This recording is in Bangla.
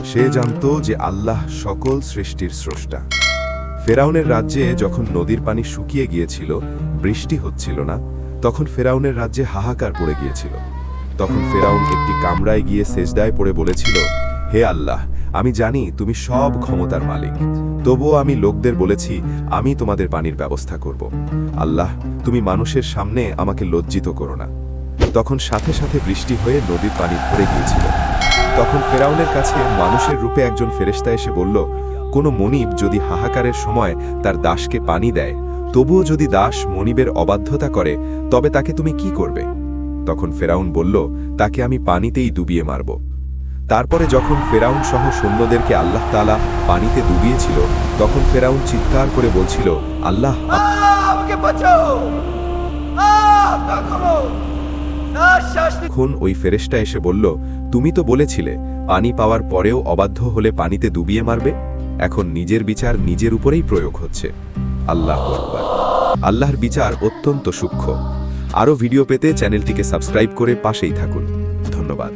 সে জানত যে আল্লাহ সকল সৃষ্টির স্রষ্টা। ফেরাউনের রাজ্যে যখন নদীর পানি শুকিয়ে গিয়েছিল, বৃষ্টি হচ্ছিল না, তখন ফেরাউনের রাজ্যে হাহাকার পড়ে গিয়েছিল। তখন ফেরাউন একটি কামরায় গিয়ে সেজদায় পড়ে বলেছিল, হে আল্লাহ, আমি জানি তুমি সব ক্ষমতার মালিক, তবুও আমি লোকদের বলেছি আমি তোমাদের পানির ব্যবস্থা করব। আল্লাহ, তুমি মানুষের সামনে আমাকে লজ্জিত করো না। তখন সাথে সাথে বৃষ্টি হয়ে নদীর পানি ভরে গিয়েছিল। তখন ফেরাউনের কাছে মানুষের রূপে একজন ফেরেশতা এসে বলল, কোনো মনিব যদি হাহাকারের সময় তার দাসকে পানি দেয়, তবুও যদি দাস মনিবের অবাধ্যতা করে, তবে তাকে তুমি কি করবে? তখন ফেরাউন বলল, তাকে আমি পানিতেই ডুবিয়ে মারব। তারপরে যখন ফেরাউন সহ সৈন্যদেরকে আল্লাহ তাআলা পানিতে ডুবিয়েছিল, তখন ফেরাউন চিৎকার করে বলছিল, আল্লাহ, আমাকে বাঁচাও, তখন ওই ফেরেশতা এসে বলল, তুমি তো বলেছিলে পানি পাওয়ার পরেও অবাধ্য হলে পানিতে ডুবিয়ে মারবে, এখন নিজের বিচার নিজের উপরেই প্রয়োগ হচ্ছে। আল্লাহু আকবার। আল্লাহর বিচার অত্যন্ত সূক্ষ্ম। আরও ভিডিও পেতে চ্যানেলটিকে সাবস্ক্রাইব করে পাশেই থাকুন। ধন্যবাদ।